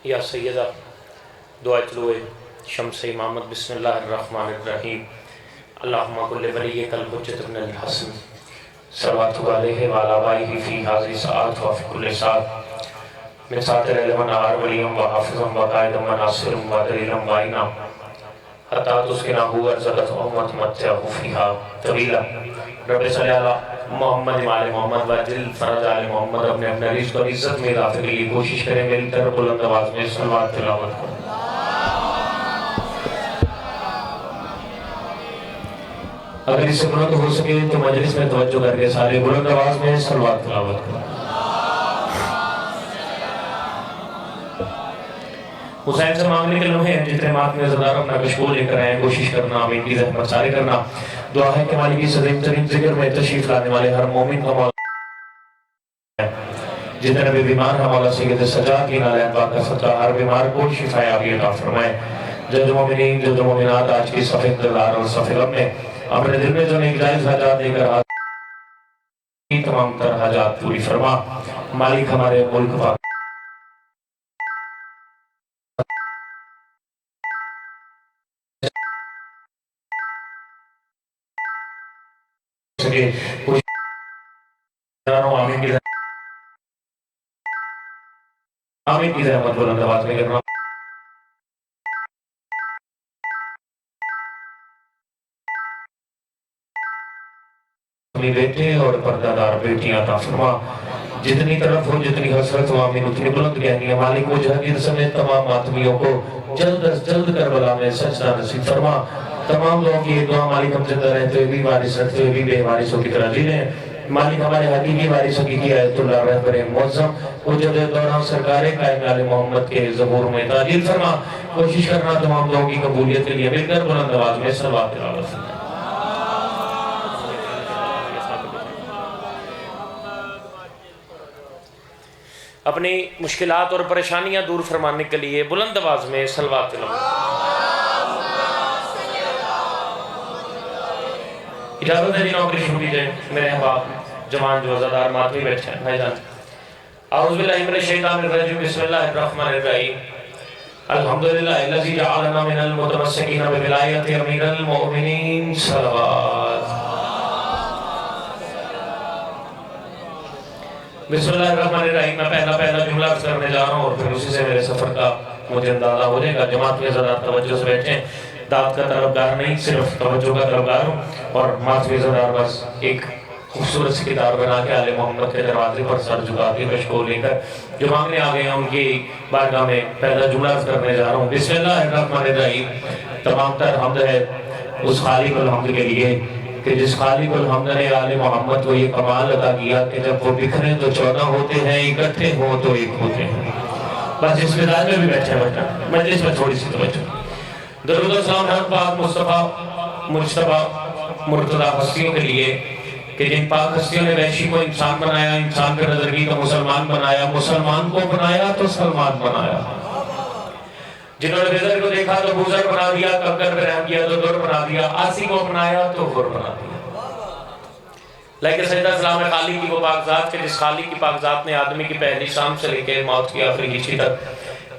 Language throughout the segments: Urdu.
یا سیدہ دعا طلوع شمس امامت بسم اللہ الرحمن الرحیم اللہم کل ولیک الحجۃ ابن الحسن صلوات علیہ وعلی آبائہ فی حاضر ساعت و فی کل ساعت من ساتر علم نہار ولیم و حافظم و قائدم و ناصرم و دلیلم و آئینام حتی تسکنہو ارزقت امت متعہو فیہا طویلہ رب صلی اللہ محمد آل محمد و جل فرج آل محمد اپنے اپنے رزق و عزت میں اضافے کے لیے کوشش کریں مل کر بلند آواز میں صلوات تلاوت کریں۔ اگر اس سے بلند ہو سکے تو مجلس میں توجہ کر کے سارے بلند آواز میں صلوات تلاوت کریں۔ حسین سے مانگنے کے لمحے ہیں جتنے ماتمی عزدار اپنا کشکول لے کر آئیں کوشش کرنا آمین کی زحمت سارے کرنا دعا ہے کہ مالکی صدیم ترین ذکر میں تشریف لانے والے ہر مومن کا مولا ہے جتنے بھی بیمار ہیں مولا سید سجاد کی نالین پاک کا صدقہ ہر بیمار کو شفا یابی عطا فرمائے۔ جد مومنین جد مومنات آج کی صف انتظار اور صف غم میں اپنے دل میں جو ایک جائز حاجات دے کر حاضر تمام تر حاجات پوری فرما۔ مالک ہمارے ملک پاک سکے کچھ آمین کی زحمت بلند آواز میں کرنا۔ اپنی بیٹے اور پردہ بیٹیاں عطا فرما جتنی طرف ہو جتنی حسرت ہو آمین اتنی بلند کہنی ہے۔ مالک مجاہدین سمیت تمام ماتمیوں کو جلد از جلد کربلا میں سجدہ نصیب فرما۔ تمام لوگوں کی یہ دعا مالک ہم زندہ رہتے ہوئے بھی وارث رکھتے ہوئے بھی بے وارثوں کی طرح جی لیں۔ مالک ہمارے حقیقی وارث حقیقی آیت اللہ رہبر معظم حجت دوران سرکار قائم آل محمد کے ظہور میں تعجیل فرما۔ کوشش کرنا تمام لوگوں کی قبولیت کے لیے مل کر بلند آواز میں صلوات تلاوت فرما۔ اپنی مشکلات اور پریشانیاں دور فرمانے کے لیے بلند آواز میں صلوات تلاوت۔ اجازت ہے جی نوکری شروع کی جائے میرے احباب جوان جو عزادار ماتمی بیٹھے ہیں بھائی جان۔ اعوذ باللہ من الشیطان الرجیم بسم اللہ الرحمن الرحیم الحمدللہ الذی جعلنا من المتمسکین بولایت امیر المؤمنین صلوات۔ بسم اللہ الرحمن الرحیم میں پہلا جملہ عرض کرنے جا رہا ہوں اور پھر اسی سے میرے سفر کا مجھے اندازہ ہو جائے گا۔ جماعت میں عزادار توجہ سے بیٹھیں، داد کا طلبگار نہیں صرف توجہ کا طلبگار ہوں اور ماتمی عزادار بس ایک خوبصورت سی کتاب بنا کے آل محمد کے دروازے پر سر جھکا کے کشکول لے کر جو مانگنے آ گئے ہیں ان کی بارگاہ میں پہلا جملہ عرض کرنے جا رہا ہوں۔ بسم اللہ الرحمن الرحیم۔ تمام تر حمد ہے اس خالق الحمد کے لیے کہ جس خالق الحمد نے آل محمد کو یہ کمال عطا کیا کہ جب وہ بکھرے تو 14 ہوتے ہیں اکٹھے ہوں تو ایک ہوتے ہیں۔ بس اس مزاج میں بھی بیٹھے بیٹھا مجلس میں تھوڑی سی توجہ۔ درود و سلام ہم پاک مصطفیٰ مجتبیٰ مرتضیٰ ہستیوں کے لیے کہ جن پاک ہستیوں نے وحشی کو انسان بنایا، انسان پر نظر کی تو مسلمان بنایا، مسلمان کو بنایا تو سلمان بنایا، جنہوں نے بزر کو دیکھا تو بزر بنا دیا، کنکر پر رحم کیا تو در بنا دیا، آسی کو بنایا تو غر بنا دیا۔ لیکن سجدہ سلام خالق کی وہ پاک ذات کہ جس خالق کی پاک ذات نے آدمی کی پہلی شام سے لے کے موت کی آخری ہچی تک،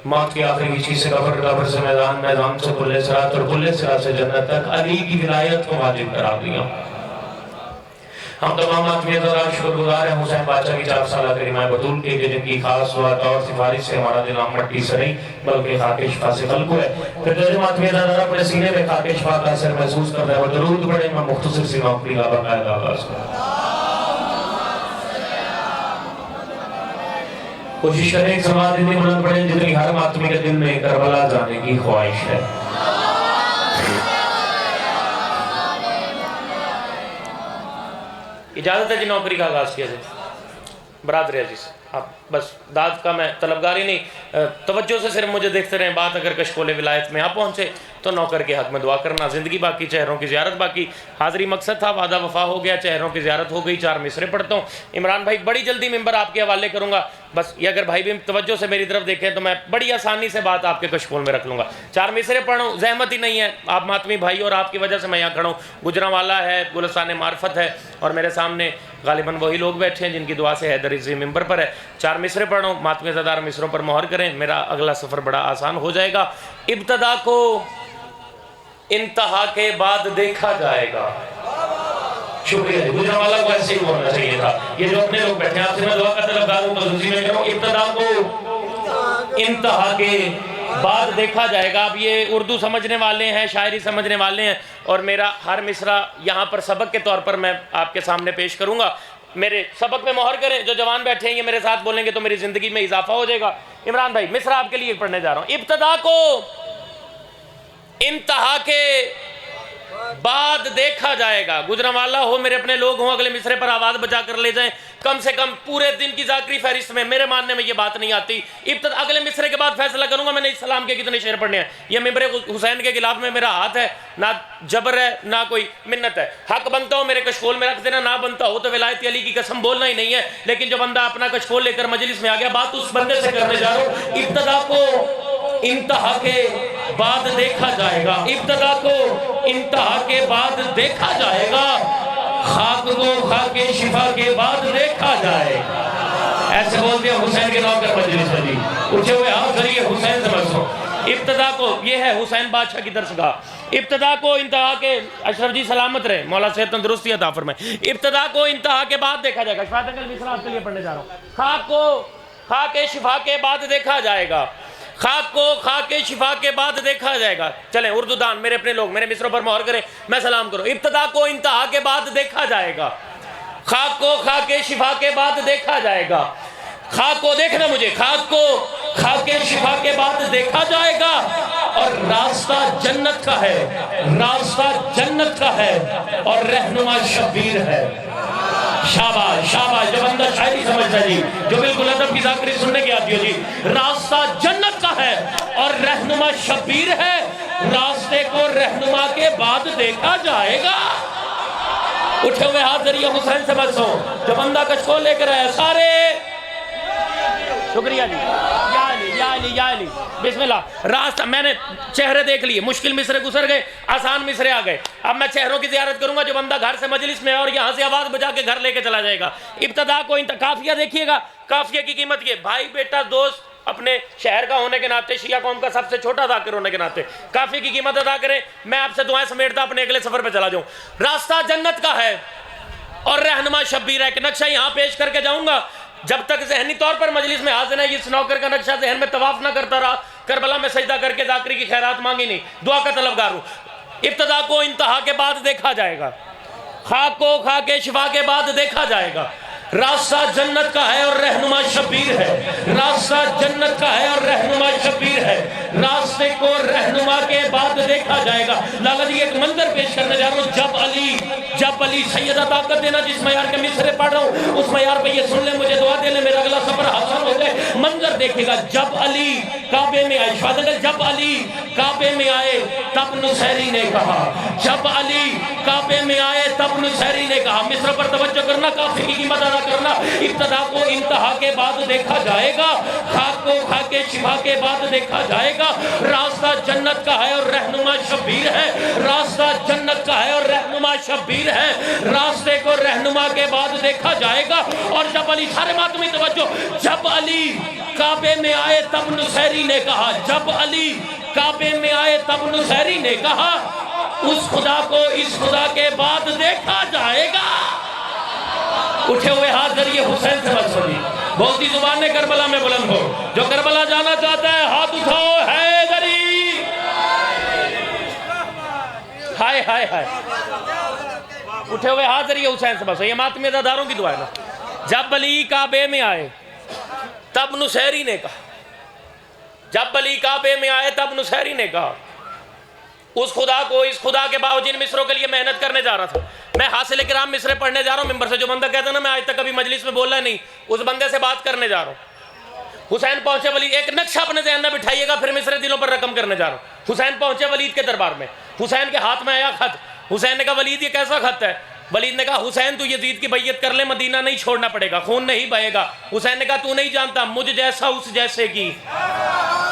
موت کی آخری ہچی سے قبر سے میدان، میدان سے کل صراط اور کل صراط سے جنت تک علی کی ولایت کو واجب قرار دیا۔ ہم تمام ماتمی عزادار شکر گزار ہیں حسین بادشاہ کی 4 سالہ کریمہ بطول کے جن کی خاص دعا اور سفارش سے ہمارا دل مٹی سے نہیں بلکہ خاک شفا سے خلق ہے۔ پھر جو ماتمی عزادار اپنے سینے میں خاک شفا کا اثر محسوس کر رہے ہیں وہ درود پڑھیں، میں مختصر سی نوکری کا باقاعدہ آغاز کروں۔ کوشش کریں ایک سماعت اتنی بلند پڑھیں جتنی ہر ماتمی کے دل میں کربلا جانے کی خواہش ہے۔ اجازت ہے جی نوکری کا آغاز کیا جائے۔ برادر عزیز آپ بس داد کا میں طلبگار ہی نہیں، توجہ سے صرف مجھے دیکھتے رہیں۔ بات اگر کشکول ولایت میں آپ پہنچے تو نوکر کے حق میں دعا کرنا، زندگی باقی چہروں کی زیارت باقی۔ حاضری مقصد تھا، وعدہ وفا ہو گیا، چہروں کی زیارت ہو گئی۔ 4 مصرے پڑھتا ہوں۔ عمران بھائی بڑی جلدی ممبر آپ کے حوالے کروں گا، بس یہ اگر بھائی بھی توجہ سے میری طرف دیکھیں تو میں بڑی آسانی سے بات آپ کے کشکول میں رکھ لوں گا۔ 4 مصرے پڑھوں، زحمت ہی نہیں ہے، آپ ماتمی بھائی اور آپ کی وجہ سے میں یہاں کھڑا ہوں۔ گجرانوالا ہے، گلستان معرفت ہے اور میرے سامنے غالباً وہی لوگ بیٹھے ہیں جن کی دعا سے حیدر عزی ممبر پر ہے. 4 مصرے پڑھ رہا ہوں, ماتم زدار مصروں پر مہر کریں, میرا اگلا سفر بڑا آسان ہو جائے گا. ابتدا کو انتہا کے بعد دیکھا جائے گا. شکریہ جی, گجرانوالہ کو ایسے ہی بولنا چاہیے تھا. یہ جو اپنے لوگ بیٹھے ہیں آپ سے میں دعا کا طلبگار ہوں, خصوصی میں کروں, ابتدا کو انتہا کے بعد دیکھا جائے گا. اب یہ اردو سمجھنے والے ہیں, شاعری سمجھنے والے ہیں, اور میرا ہر مصرع یہاں پر سبق کے طور پر میں آپ کے سامنے پیش کروں گا. میرے سبق میں مہر کریں. جو جوان بیٹھے ہیں یہ میرے ساتھ بولیں گے تو میری زندگی میں اضافہ ہو جائے گا. عمران بھائی مصرع آپ کے لیے پڑھنے جا رہا ہوں. ابتدا کو انتہا کے بعد دیکھا جائے گا. گجرانوالہ ہو, میرے اپنے لوگ ہوں, اگلے مصرے پر آواز بچا کر لے جائیں. کم سے کم پورے دن کی ذاکری فہرست میں میرے ماننے میں یہ بات نہیں آتی. اگلے مصرے کے بعد فیصلہ کروں گا میں نے اسلام کے کتنے شعر پڑھنے ہیں. یہ ممبر حسین کے خلاف میں میرا ہاتھ ہے, نہ جبر ہے نہ کوئی منت ہے. حق بنتا ہو میرے کشکول میں رکھ دینا, نہ بنتا ہو تو ولایت علی کی قسم بولنا ہی نہیں ہے. لیکن جو بندہ اپنا کشکول لے کر مجلس میں آ گیا, بات اس بندے سے کرنے جا رہا ہوں. ابتدا کو انتہا کے بعد دیکھا جائے گا. ابتدا کو انتہا کے بعد دیکھا جائے گا. خاک کو خاک شفا کے بعد دیکھا جائے گا. ایسے بولتے ہیں حسین کے نام پر مجلس میں. جی اٹھے ہوئے ہاتھ ذریعے حسین سے مرسو. ابتدا کو, یہ ہے حسین بادشاہ کی درسگاہ. ابتدا کو انتہا کے, اشرف جی سلامت رہے, مولا صحت تندرستی عطا فرمائے. ابتدا کو انتہا کے بعد دیکھا جائے گا. شفاعت انگل مصرع آپ کے لیے پڑھنے جا رہا ہوں. خاک کو خاک شفا کے بعد دیکھا جائے گا. خاک کو خاک شفا کے بعد دیکھا جائے گا. چلیں اردو دان میرے اپنے لوگ میرے مصروں پر مہر کریں, میں سلام کروں. ابتدا کو انتہا کے بعد دیکھا جائے گا. خاک کو خاک شفا کے بعد دیکھا جائے گا. خاک کو دیکھنا مجھے, خاک کو خاک شفا کے بعد دیکھا جائے گا. اور راستہ جنت کا ہے, راستہ جنت کا ہے, اور رہنما شبیر ہے. شاباش شاباش, جو بندہ شاعری سمجھتا ہے جی, جو بالکل ادب کی ذاکری سننے کی آتی ہو جی. راستہ جنت کا ہے اور رہنما شبیر ہے. راستے کو رہنما کے بعد دیکھا جائے گا. اٹھے ہوئے ہاتھ ذریعے حسین سے بسوں. جو بندہ کشکول لے کر آیا سارے, شکریہ جی, یا علی یا علی یا علی, بسم اللہ. راستہ میں نے چہرے دیکھ لیے, مشکل مصرے گزر گئے, آسان مصرے آ گئے. اب میں چہروں کی زیارت کروں گا. جو بندہ گھر سے مجلس میں ہے اور یہاں سے آواز بجا کے گھر لے کے چلا جائے گا. ابتدا کو قافیہ دیکھیے گا. قافیہ کی قیمت یہ, بھائی بیٹا دوست اپنے شہر کا ہونے کے ناطے, شیعہ قوم کا سب سے چھوٹا ذاکر ہونے کے ناطے قافیہ کی قیمت ادا کریں. میں آپ سے دعائیں سمیٹتا اپنے اگلے سفر پہ چلا جاؤں. راستہ جنت کا ہے اور رہنما شبیر ہے. ایک نقشہ یہاں پیش کر کے جاؤں گا. جب تک ذہنی طور پر مجلس میں حاضر ہے, اس نوکر کا نقشہ ذہن میں طواف نہ کرتا رہا, کربلا میں سجدہ کر کے ذاکری کی خیرات مانگی نہیں. دعا کا طلبگار ہوں. ابتدا کو انتہا کے بعد دیکھا جائے گا. خاک کو خاک شفا کے بعد دیکھا جائے گا. راستہ جنت کا ہے اور رہنما شبیر ہے. راستہ جنت کا ہے اور رہنما شبیر ہے. راستے کو رہنما کے بعد دیکھا جائے گا. لالا جی ایک منظر پیش کرنے جا رہا ہوں. جب علی سیدہ طاقت دینا, جس معیار کے مصرے پڑھ رہا ہوں اس معیار پہ یہ سن لیں, مجھے دعا دے لیں, میرا اگلا سفر آسان ہو جائے. منظر دیکھے گا. جب علی کعبے میں آئے, جب علی کعبے میں آئے تب نصیری نے کہا. جب علی کعبے میں آئے تب نصیری نے کہا. مصر پر توجہ کرنا, کافی کی قیمت ادا کرنا. ابتدا کو انتہا کے بعد دیکھا جائے گا. خاک کو خاک شفا کے بعد دیکھا جائے گا. راستہ جنت کا ہے اور رہنما شبیر ہے. راستہ جنت کا ہے اور رہنما شبیر ہے. راستے کو رہنما کے بعد دیکھا جائے گا. اور جب علی, سارے ماتمی توجہ, جب علی کعبے میں آئے تب نصیری نے کہا. جب علی کعبے میں آئے تب نصیری نے کہا, اس خدا کو اس خدا کے بعد دیکھا جائے گا. اٹھے ہوئے ہاتھ ذریعے حسین سے بس ہوئی. بہت ہی زبان نے کربلا میں بلند ہو. جو کربلا جانا چاہتا ہے ہاتھ اٹھاؤ. حیدری, ہائے ہائے ہائے. اٹھے ہوئے ہاتھ ذریعے حسین سے بس ہو. یہ ماتمی عزاداروں کی دعا ہے نا. جب علی کعبے میں آئے تب نصیری نے کہا. جب علی کعبے میں آئے تب نصیری نے کہا. اس خدا کو اس خدا کے باوجود جن مصروں کے لیے محنت کرنے جا رہا تھا, میں حاصل کرام مصرے پڑھنے جا رہا ہوں ممبر سے. جو بندہ کہتا ہے نا میں آج تک کبھی مجلس میں بولا نہیں, اس بندے سے بات کرنے جا رہا ہوں. حسین پہنچے ولید, ایک نقشہ اپنے ذہن میں بٹھائیے گا, پھر مصرے دلوں پر رقم کرنے جا رہا ہوں. حسین پہنچے ولید کے دربار میں. حسین کے ہاتھ میں آیا خط. حسین نے کہا ولید یہ کیسا خط ہے؟ ولید نے کہا حسین تو یزید کی بیعت کر لے, مدینہ نہیں چھوڑنا پڑے گا, خون نہیں بہے گا. حسین نے کہا تو نہیں جانتا, مجھ جیسا اس جیسے کی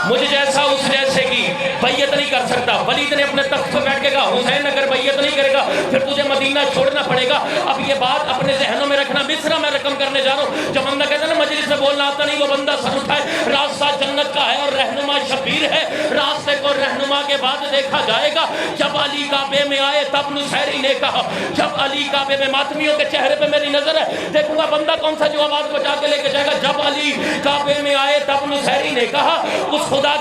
مجھ جیسا اس جیسے کی بیعت نہیں کر سکتا۔ ولید نے اپنے تخت پہ بیٹھ کے کہا حسین اگر بیعت نہیں کرے گا پھر تجھے مدینہ چھوڑنا پڑے گا۔ اب یہ بات اپنے ذہنوں میں رکھنا، مصرع میں رقم کرنے جا رہا ہوں۔ جو بندہ کہتا ہے نا مجلس میں بولنا آتا نہیں، وہ بندہ سر اٹھائے، راستہ جنت کا ہے اور رہنما شبیر ہے۔ راستے کو رہنما کے بعد دیکھا جائے گا۔ جب علی کعبے میں آئے تب نصیری نے کہا، جب علی کعبے میں، ماتمیوں کے چہرے پہ میری نظر ہے، دیکھوں گا بندہ کون سا جو آواز بچا کے لے کے جائے گا۔ جب علی کعبے میں آئے تب نصیری نے کہا اس خدا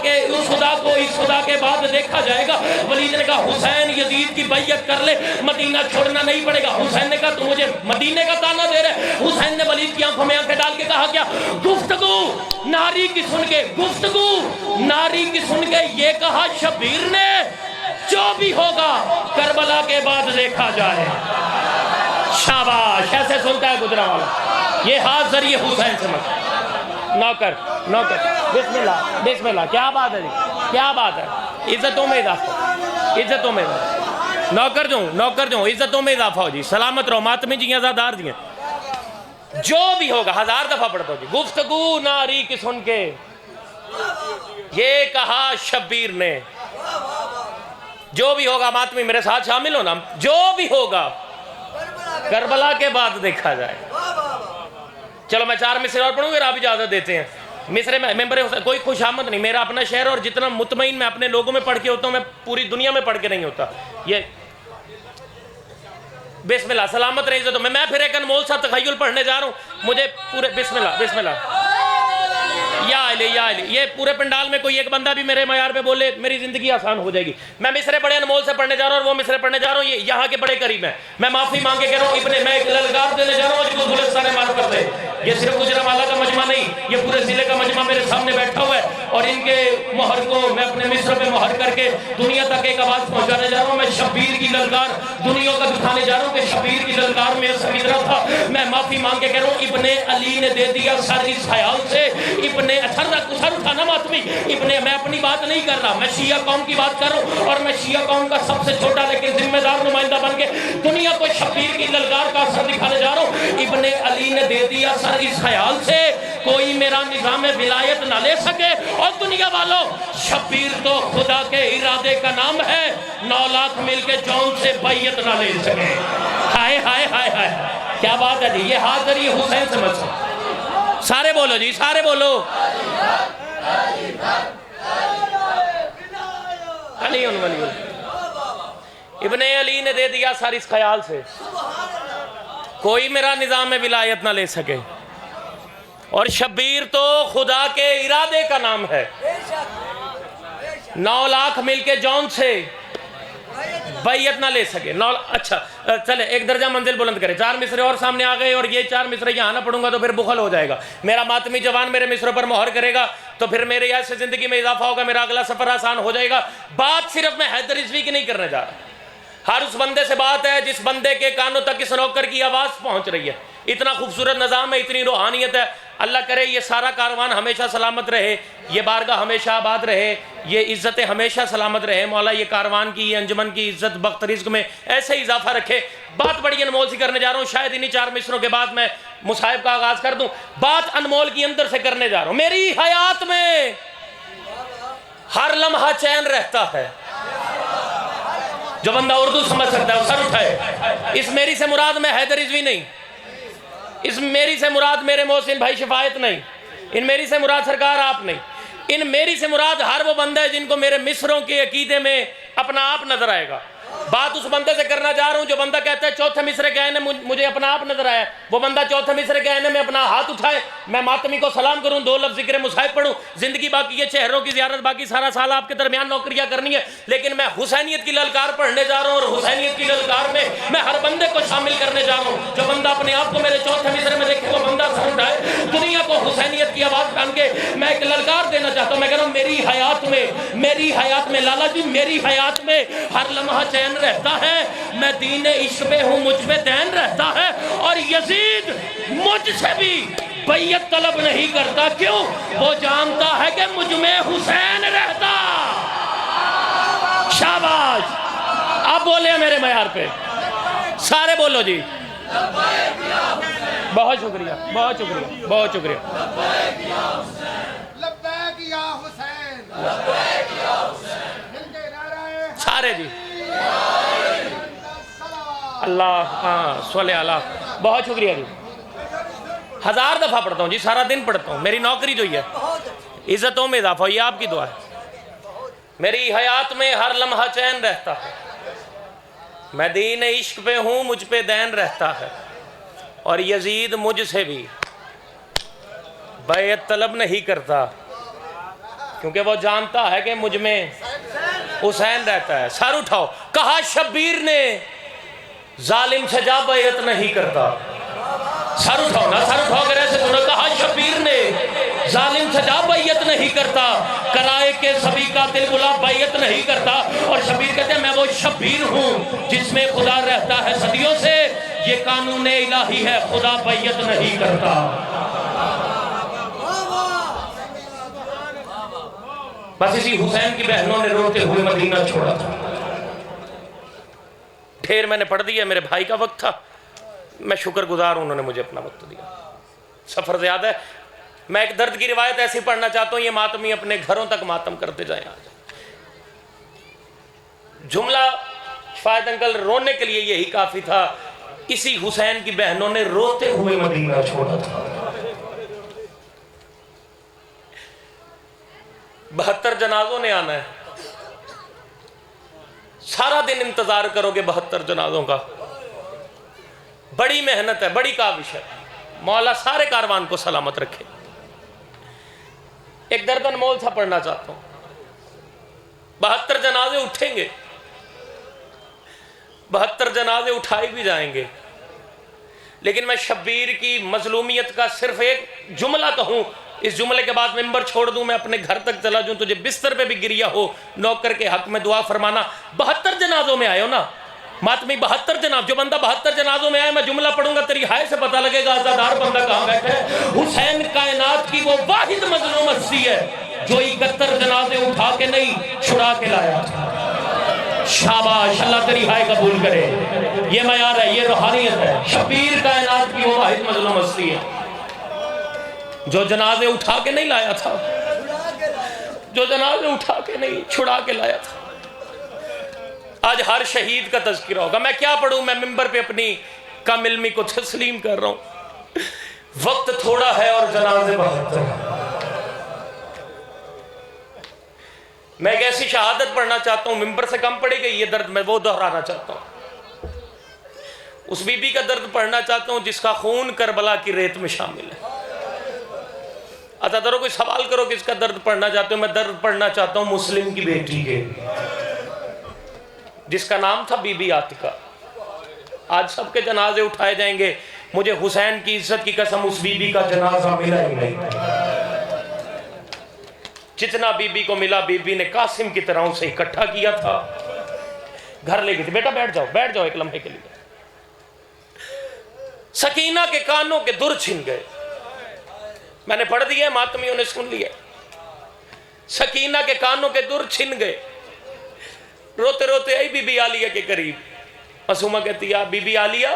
کو اس خدا کے بعد دیکھا جائے گا۔ ولید نے کہا حسین یزید کی بیعت کر لے، مدینہ چھوڑنا نہیں پڑے گا۔ حسین نے کہا تو مجھے مدینے کا تانا دے رہے۔ حسین نے ولید کی آنکھوں میں آنکھیں ڈال کے کہا کیا؟ گفتگو ناری کی سن کے، گفتگو ناری کی سن کے یہ کہا شبیر نے جو بھی ہوگا کربلا کے بعد دیکھا جائے۔ شاباش، ایسے سنتا ہے گجرا والا۔ یہ ہاتھ ذریعے حسین سے مت نوکر نوکر، بسم اللہ بسم اللہ، کیا بات ہے جی، کیا بات ہے۔ عزتوں میں اضافہ، عزتوں میں اضافہ، نوکر جو عزتوں میں اضافہ ہو جی، سلامت رہو، ماتمی جی ازادار جی ہیں۔ جو بھی ہوگا، ہزار دفعہ پڑھتا ہو جی، گفتگو ناری کی سن کے یہ کہا شبیر نے جو بھی ہوگا، ماتمی میرے ساتھ شامل ہونا، جو بھی ہوگا کربلا کے بعد دیکھا جائے۔ چلو میں 4 مصرے اور پڑھوں گے، آپ اجازت دیتے ہیں۔ مصرے میں ممبر کوئی خوش آمد نہیں، میرا اپنا شہر اور جتنا مطمئن میں اپنے لوگوں میں پڑھ کے ہوتا ہوں، میں پوری دنیا میں پڑھ کے نہیں ہوتا۔ یہ بسم اللہ، سلامت رہی عزتوں میں پھر ایک انمول سا تخیل پڑھنے جا رہا ہوں، مجھے پورے بسم اللہ بسم اللہ یا علی یا علی، یہ پورے پنڈال میں کوئی ایک بندہ بھی میرے معیار پہ بولے میری زندگی آسان ہو جائے گی۔ میں مصرے بڑے انمول سے پڑھنے جا رہا ہوں اور وہ مصرے پڑھنے جا رہا ہوں، یہ یہاں کے بڑے قریب ہیں۔ میں معافی مانگ کے کہہ رہا ہوں، میں ایک للکار دینے جا رہا ہوں، جس کو گلستان معاف کر دے۔ یہ صرف گجرانوالہ کا مجمع نہیں، یہ پورے ضلع کا مجمع میرے سامنے بیٹھا ہوا ہے اور ان کے مہر کو میں اپنے مصر پہ مہر کر کے دنیا تک ایک آواز پہنچانے جا رہا ہوں۔ میں شبیر کی للکار دنیا کا دکھانے جا رہا ہوں کہ شبیر کی للکار میں سمیدرہ تھا۔ میں معافی مانگ کے کہہ رہا ہوں، ابن علی نے دے دیا سر اس خیال سے، سر اٹھانا ماتمی، میں اپنی بات نہیں کر رہا، میں شیعہ قوم کی بات کر رہا ہوں اور میں شیعہ قوم کا سب سے چھوٹا لیکن ذمہ دار نمائندہ بن کے دنیا کو شبیر کی للکار کا اثر دکھانے جا رہا ہوں۔ ابن علی نے دے دیا سر اس خیال سے کوئی میرا نظام ولایت نہ لے سکے، اور دنیا والوں شبیر تو خدا کے ارادے کا نام ہے، 9 لاکھ مل کے جون سے بیعت نہ لے سکے۔ ہائے ہائے ہائے ہائے، کیا بات ہے جی، یہ ہاتھ ذریعے حسین سے مت سارے بولو جی، سارے بولو علی ولی ابن علی نے دے دیا سر اس خیال سے کوئی میرا نظام ولایت نہ لے سکے، اور شبیر تو خدا کے ارادے کا نام ہے، 9 لاکھ مل کے جون سے بیعت نہ لے سکے۔ اچھا چلے ایک درجہ منزل بلند کرے، 4 مصرے اور سامنے آ گئے، اور یہ 4 مصرے یہاں نہ پڑھوں گا تو پھر بخل ہو جائے گا۔ میرا ماتمی جوان میرے مصروں پر مہر کرے گا تو پھر میرے یہاں سے زندگی میں اضافہ ہوگا، میرا اگلا سفر آسان ہو جائے گا۔ بات صرف میں حیدر رضوی کی نہیں کرنے جا رہا، ہر اس بندے سے بات ہے جس بندے کے کانوں تک اس نوکر کی آواز پہنچ رہی ہے۔ اتنا خوبصورت نظام ہے، اتنی روحانیت ہے، اللہ کرے یہ سارا کاروان ہمیشہ سلامت رہے، یہ بارگاہ ہمیشہ آباد رہے، یہ عزتیں ہمیشہ سلامت رہے، مولا یہ کاروان کی، یہ انجمن کی عزت بخت رزق میں ایسے اضافہ رکھے۔ بات بڑی انمول سی کرنے جا رہا ہوں، شاید انہی 4 مصروں کے بعد میں مصاحب کا آغاز کر دوں۔ بات انمول کی اندر سے کرنے جا رہا ہوں، میری حیات میں ہر لمحہ چین رہتا ہے۔ جو بندہ اردو سمجھ سکتا ہے وہ سر اٹھائے۔ اس میری سے مراد میں حیدر رضوی نہیں، اس میری سے مراد میرے محسن بھائی شفایت نہیں، ان میری سے مراد سرکار آپ نہیں، ان میری سے مراد ہر وہ بندہ ہے جن کو میرے مصروں کے عقیدے میں اپنا آپ نظر آئے گا۔ بات اس بندے سے کرنا جا رہا ہوں جو بندہ کہتا ہے چوتھے مصرے کے آئینے مجھے اپنا آپ نظر آیا، وہ بندہ چوتھے مصرے کے آئینے میں اپنا ہاتھ اٹھائے، میں ماتمی کو سلام کروں، 2 لفظ ذکر مصاحب پڑھوں، زندگی باقی ہے، چہروں کی زیارت باقی، سارا سال آپ کے درمیان نوکریاں کرنی ہے، لیکن میں حسینیت کی للکار پڑھنے جا رہا ہوں، اور حسینیت کی للکار میں ہر بندے کو شامل کرنے جا رہا ہوں۔ جو بندہ اپنے آپ کو میرے چوتھے مصرے میں دیکھے وہ بندہ سر اٹھائے، دنیا کو حسینیت کی آواز پہن کے میں ایک للکار دینا چاہتا ہوں۔ میں کہہ رہا ہوں میری حیات میں لالا جی، میری حیات میں ہر لمحہ چین رہتا ہے، میں دین عشق پہ ہوں، مجھ پہ دین رہتا ہے، اور یزید مجھ سے بھی بیعت طلب نہیں کرتا، کیوں؟ وہ جانتا ہے کہ مجھ میں حسین رہتا۔ شاباش، آپ بولے میرے معیار پہ، سارے بولو جی، بہت شکریہ بہت شکریہ بہت شکریہ۔ سارے جی اللہ صلی اللہ، بہت شکریہ جی، 1000 دفعہ پڑھتا ہوں جی، سارا دن پڑھتا ہوں، میری نوکری جو ہی ہے، عزتوں میں اضافہ، یہ آپ کی دعا ہے، میری حیات میں ہر لمحہ چین رہتا ہے، میں دین عشق پہ ہوں، مجھ پہ دین رہتا ہے، اور یزید مجھ سے بھی بیعت طلب نہیں کرتا، کیونکہ وہ جانتا ہے کہ مجھ میں حسین رہتا ہے۔ سر اٹھاؤ، کہا شبیر نے ظالم سے جا بیعت نہیں کرتا، سر اٹھاؤ نا، سر اٹھاؤ اگر ایسے سنو، کہا شبیر نے ظالم سے جا بیعت نہیں کرتا، کرائے کے سبھی قاتل بلا بیعت نہیں کرتا، اور شبیر کہتے ہیں میں وہ شبیر ہوں جس میں خدا رہتا ہے صدیوں سے، یہ قانون الہی ہے، خدا بیعت نہیں کرتا۔ بس اسی حسین کی بہنوں نے روتے ہوئے مدینہ چھوڑا تھا، پھر میں نے پڑھ دیا، میرے بھائی کا وقت تھا، میں شکر گزار ہوں انہوں نے مجھے اپنا وقت دیا، سفر زیادہ ہے، میں ایک درد کی روایت ایسی پڑھنا چاہتا ہوں، یہ ماتمی اپنے گھروں تک ماتم کرتے جائیں آج۔ جملہ شاید انکل رونے کے لیے یہی کافی تھا، اسی حسین کی بہنوں نے روتے ہوئے مدینہ چھوڑا تھا۔ 72 جنازوں نے آنا ہے، سارا دن انتظار کرو گے 72 جنازوں کا، بڑی محنت ہے، بڑی کاوش ہے، مولا سارے کاروان کو سلامت رکھے۔ ایک دردن مول سا پڑھنا چاہتا ہوں، 72 جنازے اٹھیں گے، 72 جنازے اٹھائی بھی جائیں گے، لیکن میں شبیر کی مظلومیت کا صرف ایک جملہ کہوں، اس جملے کے بعد ممبر چھوڑ دوں، میں اپنے گھر تک چلا جوں، تجھے بستر پہ بھی گریا ہو، نوکر کے حق میں دعا فرمانا۔ 72 جنازوں میں آئے ہو نا ماتمی، 72 جناز، جو بندہ 72 جنازوں میں آئے، میں جملہ پڑھوں گا تیری ہائے سے پتہ لگے گا عزادار بندہ کہاں بیٹھا ہے۔ حسین کائنات کی وہ واحد مظلوم ہستی ہے جو 71 جنازے اٹھا کے نہیں، چھڑا کے لایا تھا۔ شاباش، اللہ تیری ہائے قبول کرے، یہ معیار ہے، یہ روحانیت ہے۔ شبیر کائنات کی وہ واحد مظلوم ہستی ہے جو جنازے اٹھا کے نہیں لایا تھا، جو جنازے اٹھا کے نہیں، چھڑا کے لایا تھا۔ آج ہر شہید کا تذکرہ ہوگا، میں کیا پڑھوں، میں ممبر پہ اپنی کم علمی کو تسلیم کر رہا ہوں۔ وقت تھوڑا ہے اور جنازے 72۔ میں ایک ایسی شہادت پڑھنا چاہتا ہوں، ممبر سے کم پڑھی گئی یہ درد، میں وہ دہرانا چاہتا ہوں۔ اس بی بی کا درد پڑھنا چاہتا ہوں جس کا خون کربلا کی ریت میں شامل ہے۔ اچھا درو کوئی سوال کرو کس کا درد پڑھنا چاہتے ہو، میں درد پڑھنا چاہتا ہوں مسلم کی بیٹی کے، جس کا نام تھا بی بی عاتکہ۔ آج سب کے جنازے اٹھائے جائیں گے، مجھے حسین کی عزت کی قسم اس بی بی کا جنازہ ملا ہی نہیں۔ جتنا بی بی کو ملا، بی بی نے قاسم کی طرح اسے اکٹھا کیا تھا، گھر لے گئی تھی، بیٹا بیٹھ جاؤ، بیٹھ جاؤ ایک لمحے کے لیے۔ سکینہ کے کانوں کے در چھن گئے، میں نے پڑھ دیا، ماتمیوں نے سن لیا۔ سکینہ کے کانوں کے در چھن گئے، روتے روتے آئی بی بی عالیہ کے قریب۔ معصومہ کہتی ہے بی بی عالیہ،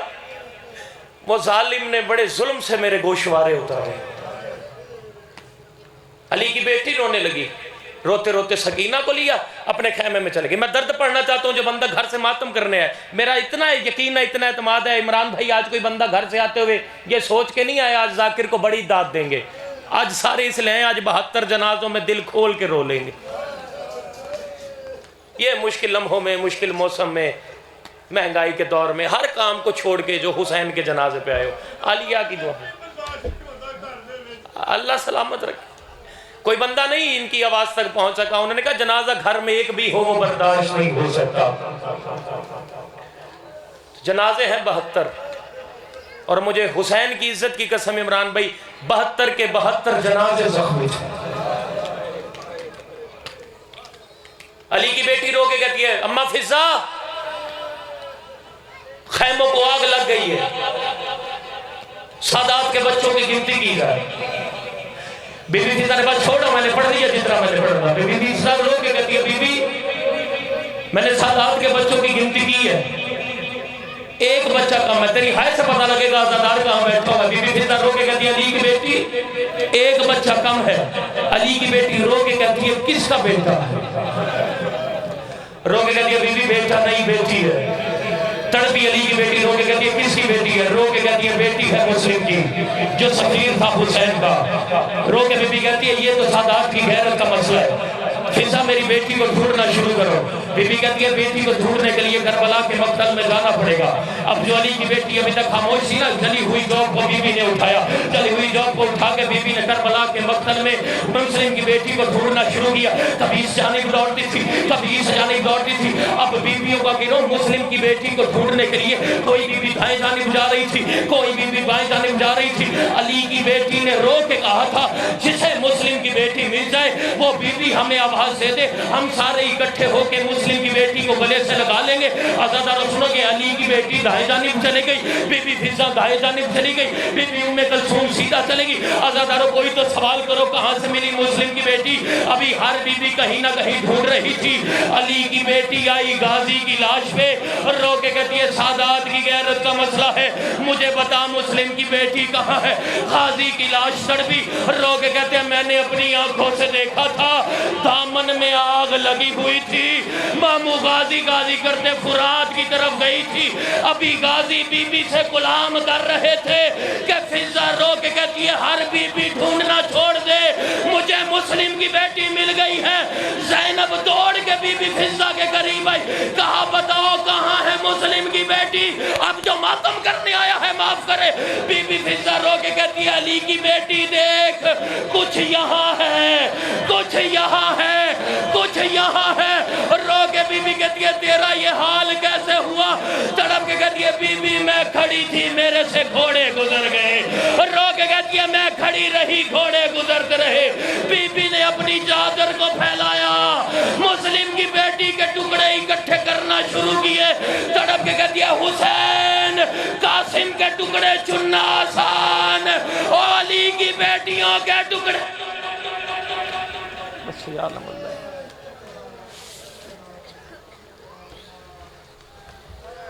وہ ظالم نے بڑے ظلم سے میرے گوشوارے اتارے۔ علی کی بیٹی رونے لگی، روتے روتے سکینہ کو لیا، اپنے خیمے میں چلے گئی۔ میں درد پڑھنا چاہتا ہوں جو بندہ گھر سے ماتم کرنے ہے، میرا اتنا یقین ہے، اتنا اعتماد ہے، عمران بھائی آج کوئی بندہ گھر سے آتے ہوئے یہ سوچ کے نہیں آئے آج ذاکر کو بڑی داد دیں گے، آج سارے اس لئے ہیں آج 72 جنازوں میں دل کھول کے رو لیں گے۔ یہ مشکل لمحوں میں، مشکل موسم میں، مہنگائی کے دور میں، ہر کام کو چھوڑ کے جو حسین کے جنازے پہ آئے ہو، عالیہ کی دعا ہے، اللہ سلامت رکھے۔ کوئی بندہ نہیں ان کی آواز تک پہنچ سکا، انہوں نے کہا جنازہ گھر میں ایک بھی ہو وہ برداشت نہیں ہو سکتا۔ جنازے ہیں 72، اور مجھے حسین کی عزت کی قسم عمران بھائی 72 کے 72 جنازے زخمی تھے۔ علی کی بیٹی رو کے کہتی ہے اماں فضا، خیموں کو آگ لگ گئی ہے، سادات کے بچوں کی گنتی کی جائے۔ بی بی فضا نے بات چھوڑا، میں نے پڑھ دیا جتنا میں نے پڑھنا۔ بی بی فضا رو کے کہتی ہے بی بی میں نے سادات کے بچوں کی گنتی کی ہے، ایک بچہ کم ہے، تیری حیث سے پتہ لگے گا عزادار کہاں بیٹھا ہوگا۔ بی بی فضہ رو کے کہتی ہے علی کی بیٹی ایک بچہ کم ہے۔ علی کی بیٹی رو کے کہتی ہے کس کا بیٹا ہے؟ رو کے کہتی ہے بی بی بیٹا نہیں بیٹی ہے۔ تڑپی علی کی بیٹی رو کے کہتی ہے کس کی بیٹی ہے؟ رو کے کہتی ہے بیٹی ہے مسلم کی جو سفیر تھا حسین کا۔ رو کے بی بی کہتی ہے یہ تو سادات کی غیرت کا مسئلہ ہے، فضہ میری بیٹی کو ڈھونڈنا شروع کرو۔ بی بی کہتی ہے بیٹی کو ڈھونڈنے کے لیے کربلا کے مقتل میں جانا پڑے گا۔ اب جو علی کی بیٹی ابھی تک خاموش تھی نا، جلی ہوئی جوب کو بی بی نے اٹھایا، جلی ہوئی جوب کو اٹھا کے بی بی نے کربلا کے مقتل میں مسلم کی بیٹی کو ڈھونڈنا شروع کیا۔ کبھی اس جانب دوڑتی تھی، کبھی اس جانب دوڑتی تھی۔ اب بیویوں کا گروہ مسلم کی بیٹی کو ڈھونڈنے کے لیے، کوئی بی بی دائیں جانب جا رہی تھی، کوئی بی بی بائیں جانب جا رہی تھی۔ علی کی بیٹی نے رو کے کہا تھا جسے مسلم کی بیٹی مل جائے وہ بی بی ہمیں آواز دے دے، ہم سارے اکٹھے ہو کے مسلم کی بیٹی کو گلے سے لگا لیں گے۔ عزاداروں سنو کہ علی کی بیٹی دائیں جانب چلے گئی، بی بی فضہ دائیں جانب چلی گئی، بی بی ام کلثوم سیدھا چلے گی۔ عزاداروں کوئی تو سوال کرو کہاں سے ملی مسلم کی بیٹی؟ ابھی ہر بی بی کہیں نہ کہیں ڈھونڈ رہی تھی۔ علی کی بیٹی آئی غازی کی لاش پہ، رو کے کہتی ہے سادات کی غیرت کا مسئلہ ہے، مجھے بتا مسلم کی بیٹی کہاں ہے؟ غازی کی لاش تڑپی، رو کے کہتے ہیں میں نے اپنی آنکھوں سے دیکھا تھا، دامن میں آگ لگی ہوئی تھی، مامو غازی غازی کرتے فرات کی طرف گئی تھی، ابھی غازی بی بی سے غلام کر رہے تھے کہ فضہ رو کے کہتی ہے ہر بی بی ڈھونڈنا چھوڑ دے، مجھے مسلم کی بیٹی مل گئی ہے۔ زینب دوڑ کے بی بی فضہ کے قریب آئی، کہا بتاؤ کہاں ہے مسلم کی بیٹی؟ اب جو ماتم کرنے آیا ہے معاف کرے۔ بی بی فضہ رو کے کہتی ہے علی کی بیٹی دیکھ کچھ یہاں ہے، کچھ یہاں ہے، کچھ یہاں ہے۔ رو کے بی بی کہتی ہے تیرا یہ حال کیسے ہوا؟ تڑپ کے کہتی ہے بی بی میں کھڑی تھی میرے سے گھوڑے گزر گئے، رو کے کہتی ہے میں کھڑی رہی گھوڑے گزرتے رہے۔ بی بی نے اپنی چادر کو پھیلایا، مسلم کی بیٹی کے ٹکڑے اکٹھے کرنا شروع کیے۔ تڑپ کے کہتی ہے حسین قاسم کے ٹکڑے چننا آسان، اور علی کی بیٹیوں کے ٹکڑے بس یا اللہ